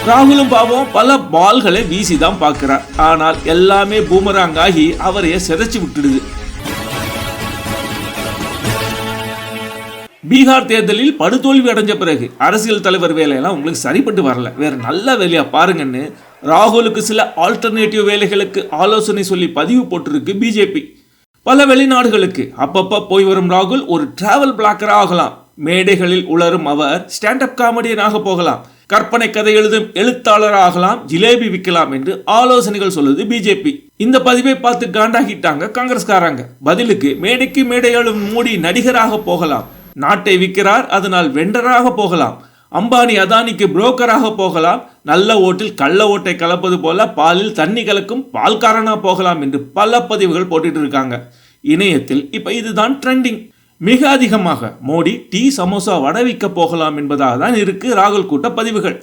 ராகுலும் பாவம் பல பால்களை வீசிதான் பார்க்கிறார். ஆனால் எல்லாமே பூமராங் ஆகி அவரையே சிதைச்சு விட்டுடுது. பீகார் தேர்தலில் படுதோல்வி அடைஞ்ச பிறகு அரசியல் தலைவர் வேலையெல்லாம் உங்களுக்கு சரிப்பட்டு வரல, வேற நல்ல வேலையா பாருங்கன்னு ராகுலுக்கு சில ஆல்டர்னேட்டிவ் வேலைகளுக்கு ஆலோசனை சொல்லி பதிவு போட்டிருக்கு பிஜேபி. பல வெளிநாடுகளுக்கு அப்பப்ப போய் வரும் ராகுல் ஒரு டிராவல் பிளாக்கரா ஆகலாம். மேடைகளில் உளரும் அவர் ஸ்டாண்ட் அப் காமெடியனாக போகலாம். கற்பனை கதை எழுதும் எழுத்தாளராகலாம், ஜிலேபி விற்கலாம் என்று ஆலோசனைகள் சொல்லுது பிஜேபி. இந்த பதிவை பார்த்து காண்டாகிட்டாங்க காங்கிரஸ்காரங்க. பதிலுக்கு மேடைக்கு மேடையாளும் மோடி நடிகராக போகலாம், நாட்டை விற்கிறார் அதனால் வெண்டராக போகலாம், அம்பானி அதானிக்கு புரோக்கராக போகலாம், நல்ல ஓட்டில் கள்ள ஓட்டை கலப்பது போல பாலில் தண்ணி கலக்கும் பால்காரனா போகலாம் என்று பல பதிவுகள் போட்டுட்டு இருக்காங்க இணையத்தில். இப்ப இதுதான் ட்ரெண்டிங். மிக அதிகமாக மோடி டீ சமோசா வடை விற்க போகலாம் என்பதாக தான் இருக்கு ராகுல் கூட்ட பதிவுகள்.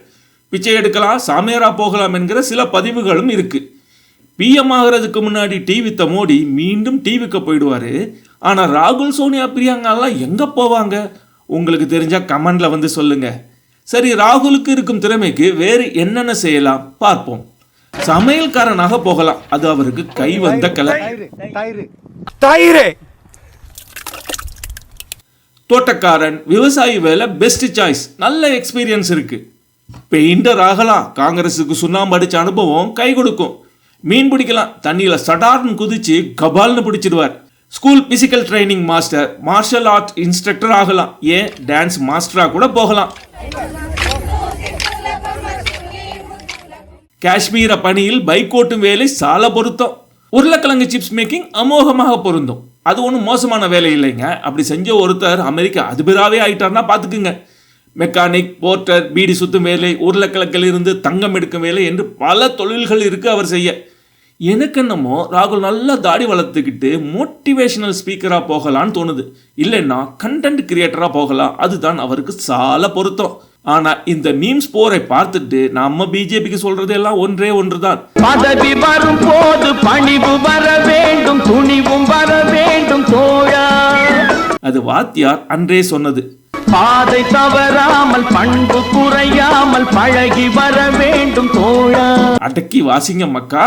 பிச்சை எடுக்கலாம், சாமியாரா போகலாம் என்கிற சில பதிவுகளும் இருக்கு. பிஎம் ஆகிறதுக்கு முன்னாடி டீ வித்த மோடி மீண்டும் டீ விற்க போயிடுவாரு. ஆனா ராகுல், சோனியா, பிரியங்காலாம் எங்க போவாங்க? உங்களுக்கு தெரிஞ்சா கமெண்ட்ல வந்து சொல்லுங்க. சரி, ராகுலுக்கு இருக்கும் திறமைக்கு வேறு என்னென்ன செய்யலாம் பார்ப்போம். சமையல்காரனாக போகலாம், அது அவருக்கு கை வந்த கலை. தோட்டக்காரன், விவசாயி வேலை பெஸ்ட் சாய்ஸ், நல்ல எக்ஸ்பீரியன்ஸ் இருக்கு. பெயிண்டர் ஆகலாம், காங்கிரஸுக்கு சுண்ணாம்பு அடிச்ச அனுபவம் கை கொடுக்கும். மீன் பிடிக்கலாம், தண்ணியில சடார்னு குதிச்சு கபால்னு பிடிச்சிடுவார். School physical training master, martial art instructor ஆகலாம், ஏன் டான்ஸ் மாஸ்டரா கூட போகலாம். காஷ்மீர பணியில் பைக் ஓட்டும் வேலை சால பொருத்தம். உருளைக்கிழங்கு சிப்ஸ் மேக்கிங் அமோகமாக பொருந்தும். அது ஒன்றும் மோசமான வேலை இல்லைங்க. அப்படி செஞ்ச ஒருத்தர் அமெரிக்க அதிபராகவே ஆயிட்டார்னா பார்த்துக்குங்க. மெக்கானிக், போர்ட்டர், பீடி சுத்தும் வேலை, உருளைக்கிழக்கில் இருந்து தங்கம் எடுக்கும் வேலை என்று பல தொழில்கள் இருக்கு அவர் செய்ய. எனக்கு என்னமோ ராகுல் நல்லா தாடி வளர்த்துக்கிட்டு மோட்டிவேஷனல் ஸ்பீக்கராக போகலான்னு தோணுது. இல்லைன்னா கண்டென்ட் கிரியேட்டராக போகலாம், அதுதான் அவருக்கு சால பொருத்தம். ஆனா இந்த மீம்ஸ் போரை பார்த்துட்டு நம்ம பிஜேபிக்கு சொல்றது எல்லாம் ஒன்றே ஒன்றுதான். பதவி வரும் போது பணிவு வர வேண்டும், துணிவும் வர வேண்டும் தோழா. அது வாத்தியார் அன்றே சொன்னது. பாதை தவறாமல் பண்பு குறையாமல் பழகி வர வேண்டும் தோழா. அடக்கி வாசிங்க மக்கா.